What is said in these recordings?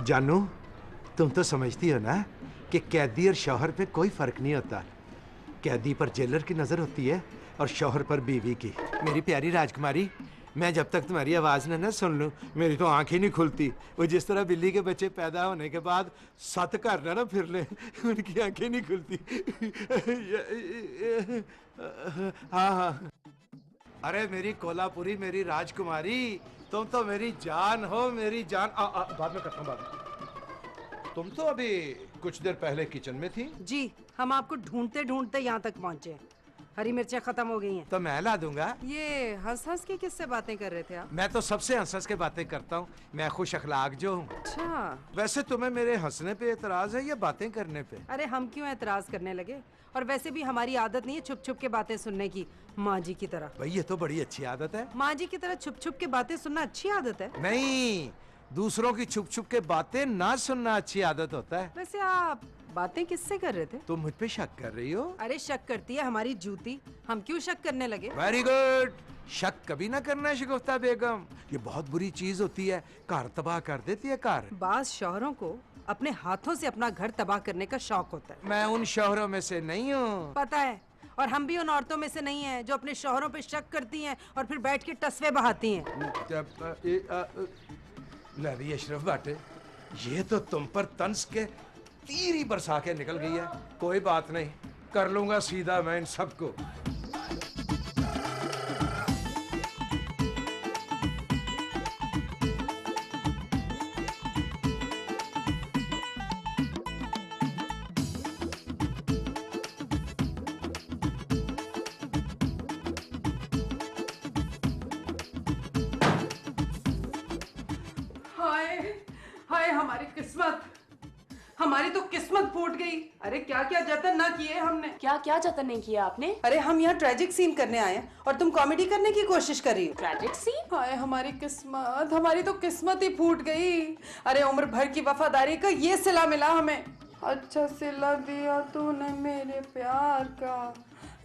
जानू, तुम तो समझती हो ना कि कैदी और शौहर पे कोई फर्क नहीं होता। कैदी पर जेलर की नजर होती है और शौहर पर बीवी की। मेरी प्यारी राजकुमारी, मैं जब तक तुम्हारी आवाज ना सुन लूं, मेरी तो आंखें नहीं खुलती। वो जिस तरह बिल्ली के बच्चे पैदा होने के बाद 7 घर ना फिर ले, उनकी आंखें नहीं खुलती। हाँ हाँ, अरे मेरी कोल्हापुरी, मेरी राजकुमारी, तुम तो मेरी जान हो, मेरी जान। बाद में करता हूँ, बाद में। तुम तो अभी कुछ देर पहले किचन में थी। जी, हम आपको ढूंढते ढूंढते यहाँ तक पहुँचे। हरी मिर्चें खत्म हो गई हैं। तो मैं ला दूंगा। ये हंस हंस के किससे बातें कर रहे थे आप? मैं तो सबसे हंस हंस के बातें करता हूँ। मैं खुश अखलाक जो हूँ। अच्छा। वैसे तुम्हें मेरे हंसने पे एतराज है या बातें करने पे? अरे हम क्यों एतराज करने लगे? और वैसे भी हमारी आदत नहीं है छुप छुप के बातें सुनने की, माँ जी की तरह। भाई ये तो बड़ी अच्छी आदत है। माँ जी की तरह छुप छुप के बातें सुनना अच्छी आदत है? नहीं, दूसरों की छुप छुप के बातें ना सुनना अच्छी आदत होता है। वैसे आप बातें किससे कर रहे थे? तुम मुझ पे शक कर रही हो? अरे शक करती है हमारी जूती, हम क्यों शक करने लगे? Very good. शक कभी ना करना शगुफ्ता बेगम, ये बहुत बुरी चीज होती है, घर तबाह कर देती है। घर बाज शौहरों को अपने हाथों से अपना घर तबाह करने का शौक होता है। मैं उन शौहरों में से नहीं हूँ। पता है, और हम भी उन औरतों में से नहीं हैं जो अपने शौहरों पे शक करती हैं और फिर बैठ के टसवे बहाती हैं। लवी अशरफ बाटे, ये तो तुम पर तंज के तीर ही बरसा के निकल गई है। कोई बात नहीं, कर लूंगा सीधा मैं इन सबको। हाय हाय, हमारी किस्मत, हमारी तो किस्मत फूट गई। अरे क्या क्या जतन ना किए हमने। क्या क्या जतन नहीं किया आपने? अरे हम यहाँ ट्रेजिक सीन करने आए हैं और तुम कॉमेडी करने की कोशिश कर रही हो। Tragic scene? हाय हमारी किस्मत, हमारी तो किस्मत ही फूट गई। अरे उम्र भर की वफादारी का ये सिला मिला हमें। अच्छा सिला दिया तूने मेरे प्यार का,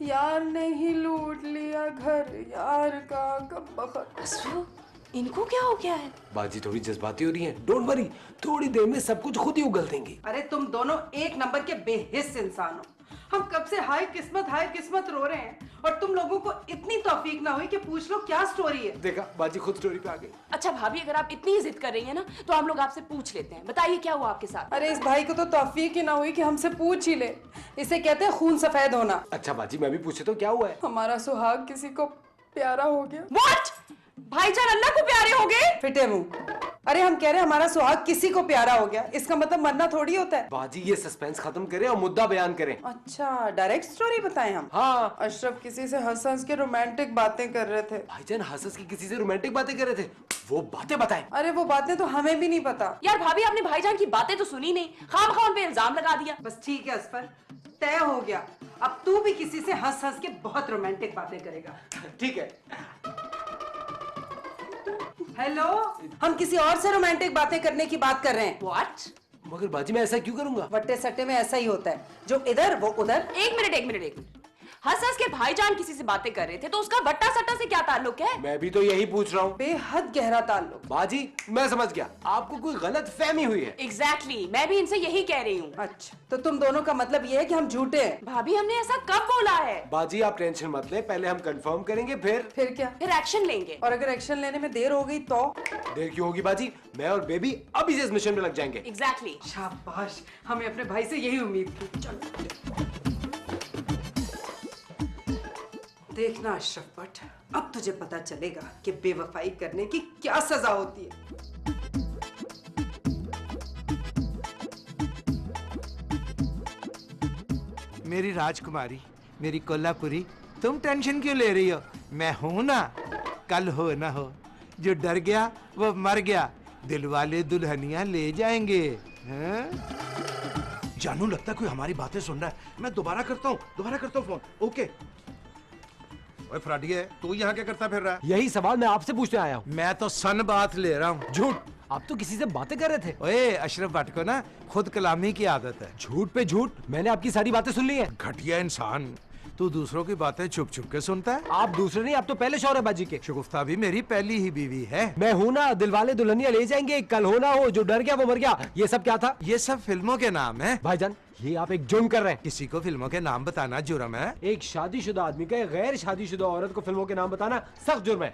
यार नहीं लूट लिया घर यार का, कब बखत। असू, इनको क्या हो गया है? बाजी थोड़ी जज्बाती हो रही है। डोंट वरी, थोड़ी देर में सब कुछ खुद ही उगल देंगी। अरे तुम दोनों एक नंबर के बेहिस इंसान हो। हम कब से हाय किस्मत रो रहे हैं और तुम लोगों को इतनी तौफीक ना हुई कि पूछ लो क्या स्टोरी है। देखा, बाजी खुद स्टोरी पे आ गई। अच्छा भाभी, अगर आप इतनी जिद कर रही हैं ना तो हम लोग आपसे पूछ लेते हैं। बताइए क्या हुआ आपके साथ? अरे इस भाई को तो तौफीक ही ना हुई कि हमसे पूछ ही ले। इसे कहते हैं खून सफेद होना। अच्छा बाजी, मैं भी पूछे तो क्या हुआ है? हमारा सुहाग किसी को प्यारा हो गया। What? भाईजान अल्लाह को प्यारे हो गए? फिटे मुंह। अरे हम कह रहे हैं हमारा सुहाग किसी को प्यारा हो गया, इसका मतलब मरना थोड़ी होता है। बाजी ये सस्पेंस खत्म करें और मुद्दा बयान करें। अच्छा डायरेक्ट स्टोरी बताएं हम? हाँ। अशरफ किसी से हंस हंस के रोमांटिक बातें कर रहे थे। भाईजान हंस की किसी से रोमांटिक बातें कर रहे थे, वो बातें बताएं। अरे वो बातें तो हमें भी नहीं पता। यार भाभी, आपने भाईजान की बातें तो सुनी नहीं, खामखा उन पे इल्जाम लगा दिया। बस ठीक है असफर, तय हो गया। अब तू भी किसी से हंस हंस के बहुत रोमांटिक बातें करेगा। ठीक है। हेलो, हम किसी और से रोमांटिक बातें करने की बात कर रहे हैं। What? मगर बाजी मैं ऐसा क्यों करूंगा? वट्टे सट्टे में ऐसा ही होता है, जो इधर वो उधर। एक मिनट। हंस हंस के भाईजान किसी से बातें कर रहे थे तो उसका बट्टा सट्टा से क्या ताल्लुक है? मैं भी तो यही पूछ रहा हूँ। बेहद गहरा ताल्लुक। बाजी मैं समझ गया, आपको कोई गलत फहमी हुई है। Exactly, मैं भी इनसे यही कह रही हूँ। अच्छा तो तुम दोनों का मतलब ये है कि हम झूठे हैं? भाभी, हमने ऐसा कब बोला है? बाजी आप टेंशन मत ले, पहले हम कंफर्म करेंगे फिर क्या? फिर एक्शन लेंगे। और अगर एक्शन लेने में देर हो गई तो? देर क्यों होगी बाजी, मैं और बेबी अभी से इस मिशन में लग जाएंगे। Exactly. शाबाश, हमें अपने भाई से यही उम्मीद थी। चलो देखना अशरफ भट्ट, अब तुझे पता चलेगा कि बेवफाई करने की क्या सजा होती है। मेरी राजकुमारी, मेरी कोल्हापुरी, तुम टेंशन क्यों ले रही हो? मैं हूं ना। कल हो ना हो, जो डर गया वो मर गया। दिल वाले दुल्हनिया ले जाएंगे। हैं? जानू, लगता है कोई हमारी बातें सुन रहा है। मैं दोबारा करता हूँ फोन। ओके। ओए फ्राडिये, तू यहाँ क्या करता फिर रहा है? यही सवाल मैं आपसे पूछने आया हूँ। मैं तो सन बात ले रहा हूँ। झूठ, आप तो किसी से बातें कर रहे थे। ओए अशरफ भट्ट को ना खुद कलामी की आदत है। झूठ पे झूठ, मैंने आपकी सारी बातें सुन ली है। घटिया इंसान, तू दूसरों की बातें छुप छुप के सुनता है। आप दूसरे नहीं, आप तो पहले शौहर है बाजी के। शगुफ्ता भी मेरी पहली ही बीवी है। मैं हूं ना, दिलवाले दुल्हनिया ले जाएंगे, कल हो ना हो, जो डर गया वो मर गया, ये सब क्या था? ये सब फिल्मों के नाम है भाईजान ये आप एक जुर्म कर रहे हैं। किसी को फिल्मों के नाम बताना जुर्म है? एक शादीशुदा आदमी का गैर शादीशुदा औरत को फिल्मों के नाम बताना सख्त जुर्म है।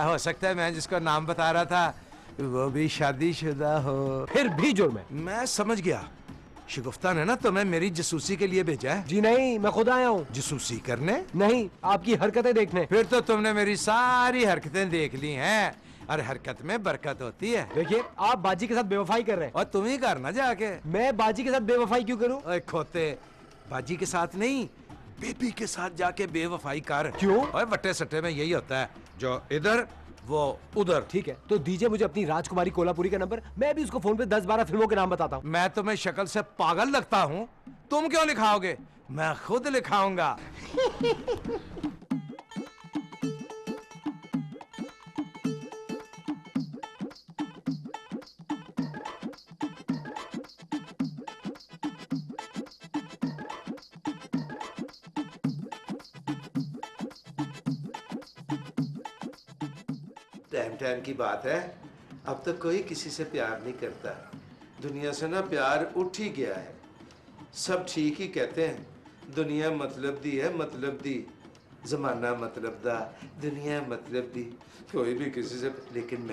हो सकता है मैं जिसको नाम बता रहा था वो भी शादीशुदा हो। फिर भी जुर्म है। मैं समझ गया, शगुफ्ता ने ना तुम्हें मेरी जासूसी के लिए भेजा है। जी नहीं, मैं खुद आया हूँ। जासूसी करने? नहीं, आपकी हरकतें देखने। फिर तो तुमने मेरी सारी हरकतें देख ली हैं, और हरकत में बरकत होती है। देखिए आप बाजी के साथ बेवफाई कर रहे हैं। और तुम ही करना जाके। मैं बाजी के साथ बेवफाई क्यों करूं? ओए खोते, बाजी के साथ नहीं, बेबी के साथ जाके बेवफाई कर। क्यों? ओए वट्टे सट्टे में यही होता है, जो इधर वो उधर। ठीक है, तो दीजिए मुझे अपनी राजकुमारी कोल्हापुरी का नंबर, मैं भी उसको फोन पे 10-12 फिल्मों के नाम बताता हूँ। मैं तुम्हें शक्ल से पागल लगता हूँ? तुम क्यों लिखाओगे, मैं खुद लिखाऊंगा। टाइम टाइम की बात है, अब तक कोई किसी से प्यार नहीं करता। दुनिया से ना प्यार उठ ही गया है। सब ठीक ही कहते हैं, दुनिया मतलब दी है, मतलब दी, जमाना मतलब दा, दुनिया मतलब दी, कोई भी किसी से। लेकिन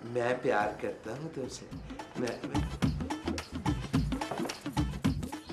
मैं प्यार करता हूँ तुमसे। मैं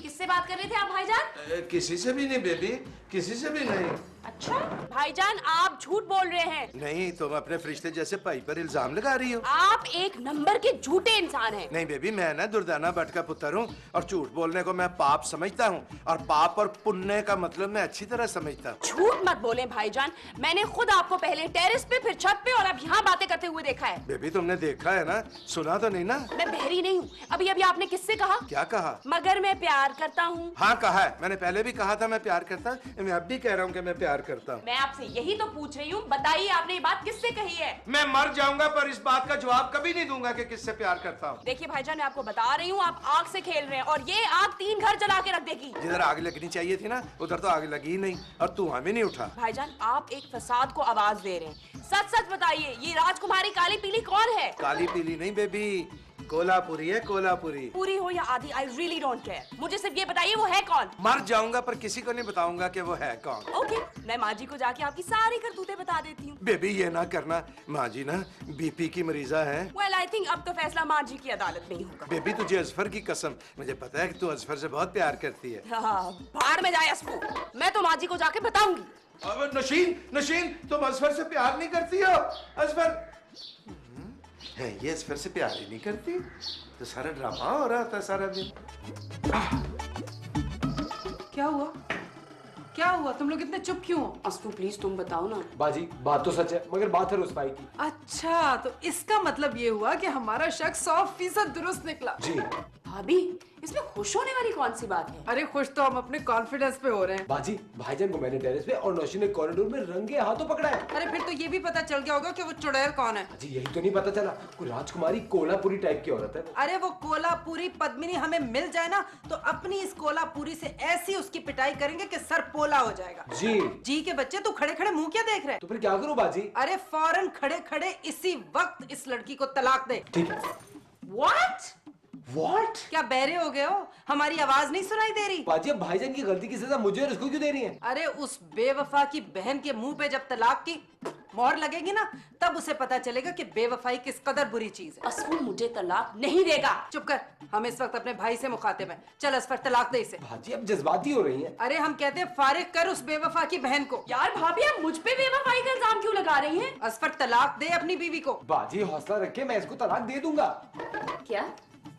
किससे बात कर रहे थे आप भाईजान? किसी से भी नहीं बेबी, किसी से भी नहीं। अच्छा भाईजान आप झूठ बोल रहे हैं। नहीं, तुम अपने फरिश्ते जैसे भाई पर इल्जाम लगा रही हो। आप एक नंबर के झूठे इंसान हैं। नहीं बेबी, मैं ना दुर्दाना भट्ट का पुत्र हूँ, और झूठ बोलने को मैं पाप समझता हूँ, और पाप और पुण्य का मतलब मैं अच्छी तरह समझता हूँ। झूठ मत बोलें भाईजान, मैंने खुद आपको पहले टेरेस पे, फिर छत पे, और अब यहाँ बातें करते हुए देखा है। बेबी तुमने देखा है ना, सुना तो नहीं ना? मैं बहरी नहीं हूँ। अभी अभी आपने किससे कहा? क्या कहा? मगर मैं प्यार करता हूँ। हाँ कहा है, मैंने पहले भी कहा था मैं प्यार करता हूँ, मैं अब भी कह रहा हूँ कि मैं प्यार करता हूँ। मैं आपसे यही तो पूछ रही हूँ, बताइए आपने ये बात किससे कही है? मैं मर जाऊंगा पर इस बात का जवाब कभी नहीं दूंगा कि किससे प्यार करता हूँ। देखिए भाईजान मैं आपको बता रही हूँ, आप आग से खेल रहे हैं, और ये आग 3 घर जला के रख देगी। जिधर आग लगनी चाहिए थी ना, उधर तो आग लगी ही नहीं, और धुआं भी नहीं उठा। भाईजान आप एक फसाद को आवाज दे रहे हैं। सच सच बताइए, ये राजकुमारी काली पीली कौन है? काली पीली नहीं बेबी, कोल्हापुरी है, कोल्हापुरी। पूरी हो या आधी, आई रियली डोंट केयर। मुझे सिर्फ ये बताइए वो है कौन? मर जाऊंगा पर किसी को नहीं बताऊंगा कि वो है कौन। ओके, मैं माँ जी को जाके आपकी सारी करतूतें बता देती हूँ। बेबी ये ना करना, माँ जी ना बीपी की मरीजा है। वेल आई थिंक अब तो फैसला माँ जी की अदालत में ही होगा। बेबी तुझे अजफर की कसम, मुझे पता है कि तू अजफर से बहुत प्यार करती है। हाँ, बाहर में जाए असफू, मैं तो माँ जी को जाके बताऊंगी। अब नशीन तुम अजफर से प्यार नहीं करती हो? अजफर है, ये अजफर से प्यार ही नहीं करती, तो सारा ड्रामा हो रहा था सारा दिन। क्या हुआ? क्या हुआ? तुम लोग इतने चुप क्यों हो? असफू प्लीज तुम बताओ ना। बाजी बात तो सच है, मगर बात है रुस्वाई की। अच्छा, तो इसका मतलब ये हुआ कि हमारा शक 100% दुरुस्त निकला। जी भाभी, इसमें खुश होने वाली कौन सी बात है? अरे खुश तो हम अपने कॉन्फिडेंस पे हो रहे हैं। बाजी, भाईजान को मैंने टेरेस पे और नौशी ने कॉरिडोर में रंगे हाथों पकड़ा है। अरे फिर तो ये भी पता चल गया होगा कि वो चुड़ैल कौन है। जी यही तो नहीं पता चला, कोई राजकुमारी कोल्हापुरी टाइप की औरत है। अरे वो कोल्हापुरी पद्मिनी हमें मिल जाए ना, तो अपनी इस कोल्हापुरी से ऐसी उसकी पिटाई करेंगे कि सर पोला हो जाएगा। जी जी के बच्चे, तू खड़े खड़े मुंह क्या देख रहे? तो फिर क्या करूं बाजी? अरे फौरन खड़े खड़े इसी वक्त इस लड़की को तलाक दे। ठीक है। What? What? क्या बहरे हो गए हो? हमारी आवाज नहीं सुनाई दे रही? बाजी अब भाईजान की गलती की सजा मुझे और उसको क्यों दे रही है? अरे उस बेवफा की बहन के मुंह पे जब तलाक की मोहर लगेगी ना, तब उसे पता चलेगा कि बेवफाई किस कदर बुरी चीज है। असफू मुझे तलाक नहीं देगा। चुप कर, हम इस वक्त अपने भाई से मुखातिब हैं। चल असफर, तलाक दे इसे। बाजी अब जज्बाती हो रही है। अरे हम कहते हैं फारिग कर उस बेवफा की बहन को। यार भाभी आप मुझ पे बेवफाई का इल्जाम क्यों लगा रही हैं? असफर तलाक दे अपनी बीवी को। बाजी हौसला रखे, मैं इसको तलाक दे दूंगा। क्या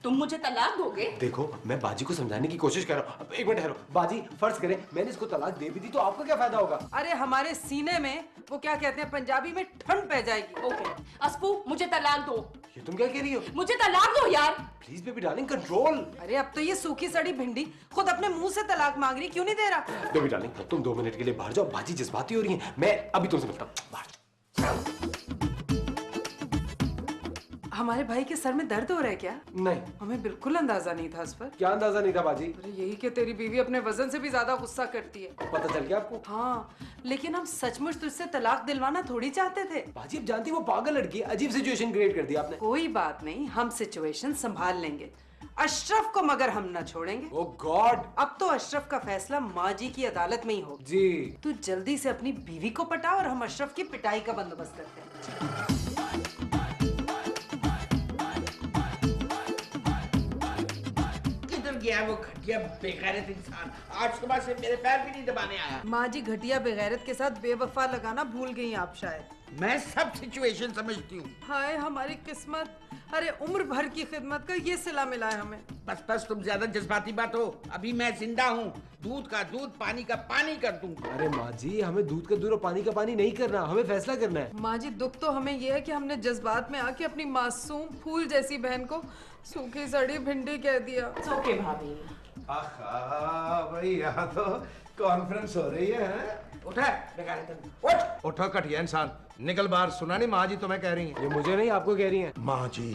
तुम मुझे तलाक दोगे? देखो मैं बाजी को समझाने की कोशिश कर रहा हूँ। अब एक मिनट ठहरो। बाजी फर्ज करें मैंने इसको तलाक दे भी दी तो आपको क्या फायदा होगा? अरे हमारे सीने में वो क्या कहते हैं पंजाबी में ठंड पै जाएगी। ओके असफू मुझे तलाक दो। ये तुम क्या कह रही हो? मुझे तलाक दो यार। Please baby darling control. अरे अब तो ये सूखी सड़ी भिंडी खुद अपने मुंह से तलाक मांग रही, क्यों नहीं दे रहा? बेबी डार्लिंग तुम 2 मिनट के लिए बाहर जाओ, बाजी जज्बाती हो रही है, मैं अभी तुमसे मिलता हूँ। बाहर हमारे भाई के सर में दर्द हो रहा है क्या? नहीं। हमें बिल्कुल अंदाजा नहीं था इस पर। क्या अंदाजा नहीं था बाजी? अरे यही कि तेरी बीवी अपने वजन से भी ज्यादा गुस्सा करती है। पता चल गया आपको? हाँ, लेकिन हम सचमुच तुझसे तलाक दिलवाना थोड़ी चाहते थे। बाजी अब जानती वो पागल लड़की है, अजीब सिचुएशन क्रिएट कर दी आपने। कोई बात नहीं, हम सिचुएशन संभाल लेंगे। अशरफ को मगर हम न छोड़ेंगे। ओह गॉड। अब तो अशरफ का फैसला माँ जी की अदालत में ही होगा। जी। तू जल्दी से अपनी बीवी को पटा और हम अशरफ की पिटाई का बंदोबस्त करते हैं। किधर गया वो घटिया बेगैरत इंसान? आज सुबह से मेरे पैर भी नहीं दबाने आया। माँ जी घटिया बेगैरत के साथ बेवफा लगाना भूल गई आप शायद। मैं सब सिचुएशन समझती हूँ। हाय हमारी किस्मत, अरे उम्र भर की खिदमत का ये सिला मिला है हमें। बस बस तुम ज्यादा जज्बाती बात हो। अभी मैं जिंदा हूँ, दूध का दूध पानी का पानी कर दूंगा। अरे माँ जी हमें दूध का दूध और पानी का पानी नहीं करना, हमें फैसला करना है। माँ जी दुख तो हमें ये है कि हमने जज्बात में आके अपनी मासूम फूल जैसी बहन को सूखी सड़ी भिंडी कह दिया। ओके भाभी। आहा भाई यहाँ तो कॉन्फ्रेंस हो रही है। उठा बेगैरत, उठ। उठो घटिया इंसान, निकल बाहर। सुना नहीं माँ जी तुम्हें कह रही हैं। ये मुझे नहीं आपको कह रही हैं। माँ जी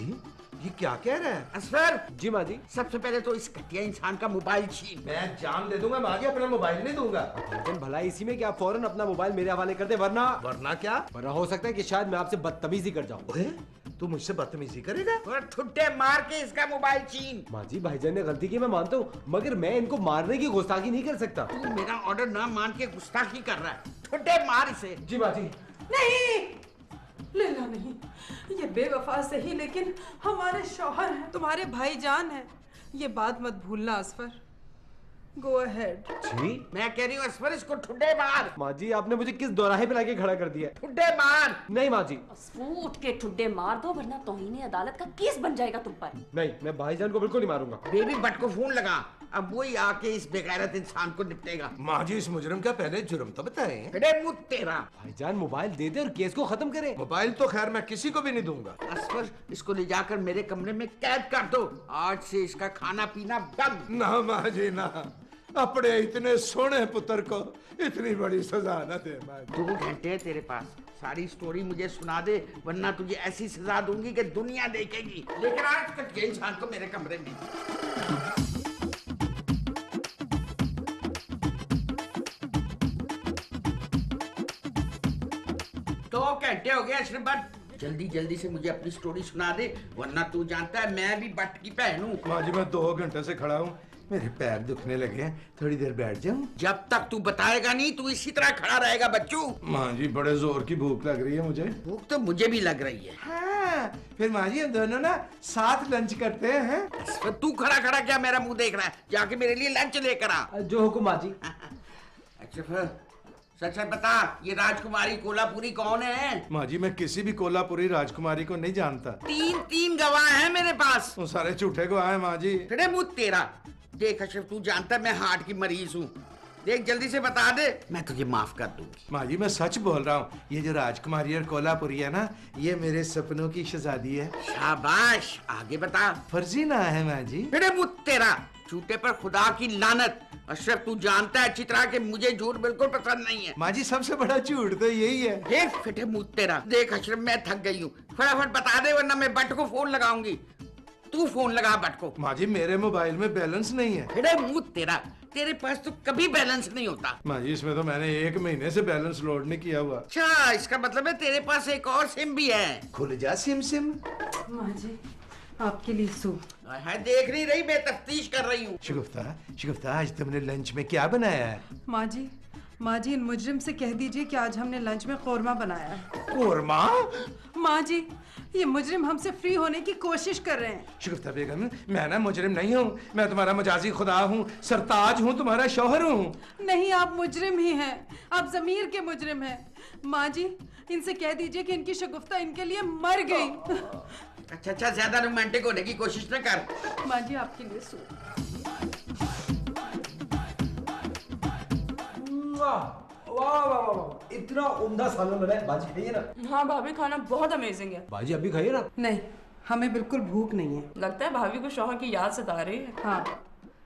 ये क्या कह रहे हैं? असफर, जी माँ जी। सबसे पहले तो इस घटिया इंसान का मोबाइल छीन। मैं जान दे दूंगा माँ जी, अपना मोबाइल नहीं दूंगा। लेकिन भला इसी में क्या, फौरन अपना मोबाइल मेरे हवाले कर दे, वरना वरना क्या? वरना हो सकता है कि शायद मैं आपसे बदतमीजी कर जाऊं। ओए, तू मुझसे बदतमीजी करेगा? और ठुड्डे मार के इसका मोबाइल छीन। माँ जी भाईजान ने गलती की, मैं मानता हूँ, मगर मैं इनको मारने की गुस्ताखी नहीं कर सकता। तू मेरा ऑर्डर ना मान के गुस्ताखी कर रहा है। ठुड्डे मार इसे। जी माँ जी। नहीं लैला नहीं, ये बेवफा सही लेकिन हमारे शौहर हैं, तुम्हारे भाईजान हैं। ये बात मत भूलना असफर। Go ahead. जी मैं कह रही हूँ असफर, इसको ठुड्डे मार। माँ जी आपने मुझे किस दोराहे पे लाके खड़ा कर दिया? ठुड्डे मार। नहीं माँ जी। फूट के ठुड्डे मार दो वरना तौहीन अदालत का केस बन जाएगा तुम पर। नहीं, मैं भाईजान को बिल्कुल नहीं मारूंगा। बेबी बट को फोन लगा, अब वही आके इस बेगैरत इंसान को निपटेगा। माँ जी इस मुजरिम का पहले जुर्म तो बताएं। ठुड्डे मुँह तेरा। भाईजान मोबाइल दे दे और केस को खत्म करे। मोबाइल तो खैर मैं किसी को भी नहीं दूंगा। असफर, इसको ले जाकर मेरे कमरे में कैद कर दो। आज से इसका खाना पीना बंद। ना माँ जी ना, अपने इतने सोने पुत्र को इतनी बड़ी सजा न दे माँ जी। 2 घंटे है तेरे पास, सारी स्टोरी मुझे सुना दे, वरना तुझे ऐसी सजा दूंगी कि दुनिया देखेगी। लेकिन आज तक ये इंसान को मेरे कमरे में। तो घंटे हो गए अशरफ भट्ट, जल्दी जल्दी से मुझे अपनी स्टोरी सुना दे, वरना तू जानता है मैं भी भट्ट की बहन हूँ। माँ जी मैं 2 घंटे से खड़ा हूँ, मेरे पैर दुखने लगे हैं, थोड़ी देर बैठ जाऊं? जब तक तू बताएगा नहीं तू इसी तरह खड़ा रहेगा बच्चू। माँ जी बड़े जोर की भूख लग रही है मुझे। भूख तो मुझे भी लग रही है। हाँ, फिर माँ जी हम दोनों ना साथ लंच करते हैं। तो तू खड़ा खड़ा क्या मेरा मुंह देख रहा है? जाके मेरे लिए लंच लेकर आ। जो हुकुम माँ जी। अच्छा फिर सच सच बता, ये राजकुमारी कोल्हापुरी कौन है? माँ जी मैं किसी भी कोल्हापुरी राजकुमारी को नहीं जानता। 3 गवाह हैं मेरे पास। वो सारे झूठे को आए माँ जी। तेरे मुंह तेरा। देख अशरफ, तू जानता है मैं हार्ट की मरीज हूँ। देख जल्दी से बता दे, मैं तुझे माफ कर दूंगी। माँ जी मैं सच बोल रहा हूँ, ये जो राजकुमारी और कोल्हापुरी है ना, ये मेरे सपनों की शहजादी है। शाबाश, आगे बता। फर्जी ना है माँ जी। तेरे मुंह तेरा, झूठे पर खुदा की लानत। अशरफ तू जानता है अच्छी तरह कि मुझे झूठ बिल्कुल पसंद नहीं है। माँ जी सबसे बड़ा झूठ तो यही है। देख फिटे मुंह तेरा। देख अशरफ मैं थक गई हूँ, फटाफट बता दे वरना मैं बट को फोन लगाऊंगी। तू फोन लगा बट को। माँ जी मेरे मोबाइल में बैलेंस नहीं है। फिटे मुंह तेरा, तेरे पास तो कभी बैलेंस नहीं होता। माँ जी इसमें तो मैंने 1 महीने से बैलेंस लोड नहीं किया हुआ। अच्छा, इसका मतलब है तेरे पास एक और सिम भी है। खुल जा सिम सिम। माँ जी आपके लिए सूप। है देख नहीं रही, मैं तफ्तीश कर रही हूँ। शगुफ्ता आज तुमने लंच में क्या बनाया है? माँ जी इन मुजरिम से कह दीजिए कि आज हमने लंच में कौरमा बनाया है। कोरमा? माँ जी ये मुजरिम हमसे फ्री होने की कोशिश कर रहे हैं। शगुफ्ता बेगम मैं ना मुजरिम नहीं हूँ, मैं तुम्हारा मजाजी खुदा हूँ, सरताज हूँ, तुम्हारा शौहर हूँ। नहीं आप मुजरिम ही हैं, आप जमीर के मुजरिम हैं। माँ जी इनसे कह दीजिए कि इनकी शगुफ्ता इनके लिए मर गई। अच्छा, ज्यादा रोमांटिक होने की कोशिश न कर। माँ जी आपके लिए सूप। वाह वाह वाह वाह, इतना उम्दा सालन बना है। बाजी खाइए ना। हाँ भाभी, खाना बहुत अमेजिंग है। बाजी अभी खाइए ना। नहीं हमें बिल्कुल भूख नहीं है। लगता है भाभी को शौहर की याद सता रही है। हाँ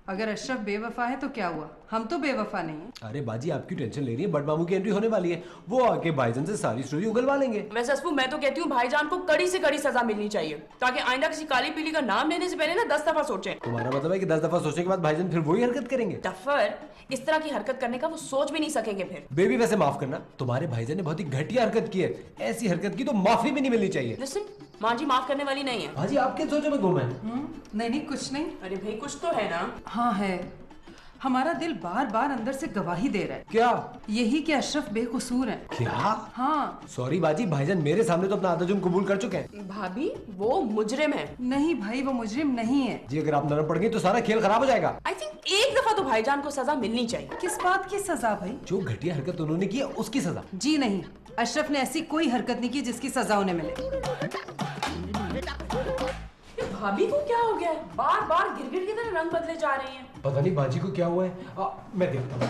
अगर अशरफ बेवफा है तो क्या हुआ, हम तो बेवफा नहीं है। अरे बाजी आप क्यों टेंशन ले रही है, बड़ मामू की एंट्री होने वाली है, वो आके भाईजान से सारी स्टोरी उगलवा लेंगे। वैसे अशफू मैं तो कहती हूँ भाईजान को कड़ी से कड़ी सजा मिलनी चाहिए, ताकि आइंदा किसी काली पीली का नाम लेने से पहले ना 10 दफा सोचें। तुम्हारा मतलब है कि 10 दफा सोचने के बाद भाईजान फिर वही हरकत करेंगे? टफर, इस तरह की हरकत करने का वो सोच भी नहीं सकेंगे फिर। बेबी वैसे माफ करना, तुम्हारे भाईजान ने बहुत ही घटिया हरकत की है, ऐसी हरकत की तो माफी भी नहीं मिलनी चाहिए। लिसन, माँ जी माफ करने वाली नहीं है। भाजी आप क्या सोचो में गुम है? नहीं कुछ नहीं। अरे भाई कुछ तो है ना। हाँ है, हमारा दिल बार बार अंदर से गवाही दे रहा है। क्या? यही कि अशरफ बेकसूर है। क्या? हाँ। सॉरी बाजी, भाईजान मेरे सामने तो अपना आधा जुर्म कबूल कर चुके हैं। भाभी वो मुजरिम है। नहीं भाई, वो मुजरिम नहीं है। जी अगर आप नरम पड़ गई तो सारा खेल खराब हो जाएगा। आई थिंक एक दफा तो भाईजान को सजा मिलनी चाहिए। किस बात की सजा भाई? जो घटिया हरकत उन्होंने की है उसकी सजा। जी नहीं, अशरफ ने ऐसी कोई हरकत नहीं की जिसकी सजा उन्हें मिले। भाभी को क्या हो गया है? बार बार गिरगिट की तरह रंग बदले जा रही हैं। पता नहीं बाजी को क्या हुआ है, मैं देखता हूँ।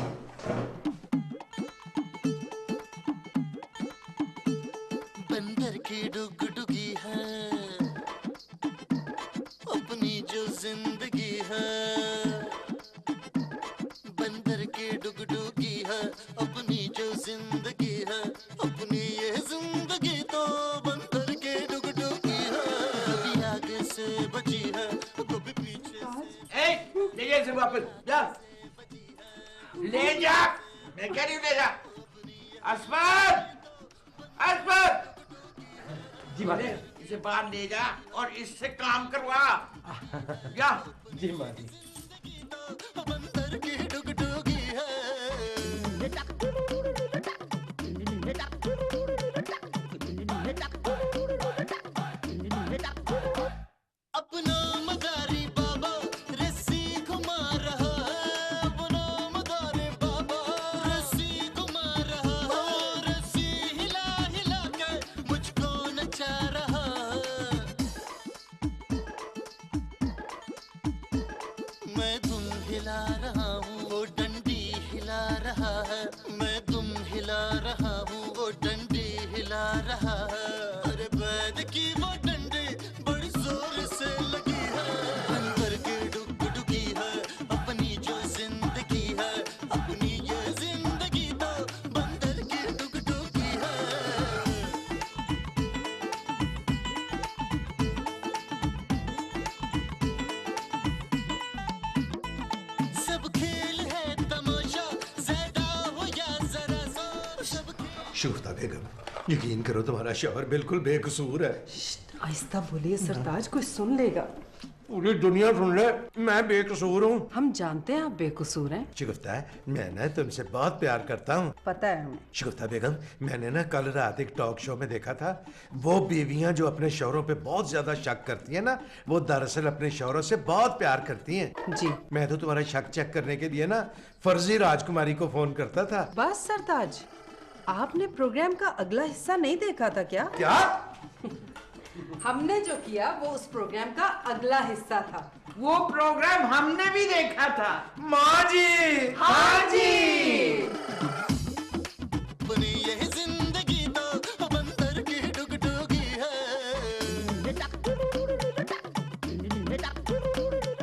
बंदर की डुगडुगी है अपनी जो जिंदगी है, बंदर की डुगडुगी है अपनी जो जिंदगी है, अपनी ये जिंदगी तो बंदर के डुगडुगी है, कभी आगे से बची है कभी पीछे से। ले जा इसे वापस, जा ले जा, मैं कह रही हूँ ले जा। असफर, असफर जी बाजी। इसे बाहर ले जा और इससे काम करवा। जा। जी बाजी। बंदर की डुगडुगी है। अपना मदारी बाबा रस्सी घुमा रहा है, अपना मदारी बाबा रस्सी घुमा रहा है, रस्सी हिला हिला के मुझको नचा रहा है। मैं धुन हिला रहा हूँ वो डंडी हिला रहा है, मैं धुन हिला रहा हूँ वो डंडी हिला रहा है। अरे बैद की वो डंडी बड़ी जोर से लगी है, बंदर की डुगडुगी है अपनी जो जिंदगी है, अपनी ये जिंदगी तो बंदर की डुगडुगी है। सब खेल है तमाशा, ज़्यादा हो या जरा सा, सब खेल। शुफ्ता बेगम, यकीन करो तुम्हारा शौहर बिल्कुल बेकसूर है। आहिस्ता बोलिए सरताज, कोई सुन लेगा। पूरी दुनिया सुन ले, मैं बेकसूर हूँ। हम जानते हैं आप बेकसूर हैं। शिगुफ्ता, मैं ना तुमसे बहुत प्यार करता हूँ। पता है हमें। शिगुफ्ता बेगम, मैंने ना कल रात एक टॉक शो में देखा था, वो बीवियां जो अपने शौहरों पे बहुत ज्यादा शक करती हैं ना, वो दरअसल अपने शौहरों से बहुत प्यार करती हैं। जी। मैं तो तुम्हारा शक चेक करने के लिए ना फर्जी राजकुमारी को फोन करता था। बस सरताज, आपने प्रोग्राम का अगला हिस्सा नहीं देखा था क्या? क्या? हमने जो किया वो उस प्रोग्राम का अगला हिस्सा था। वो प्रोग्राम हमने भी देखा था। माँ जी, हाँ जी।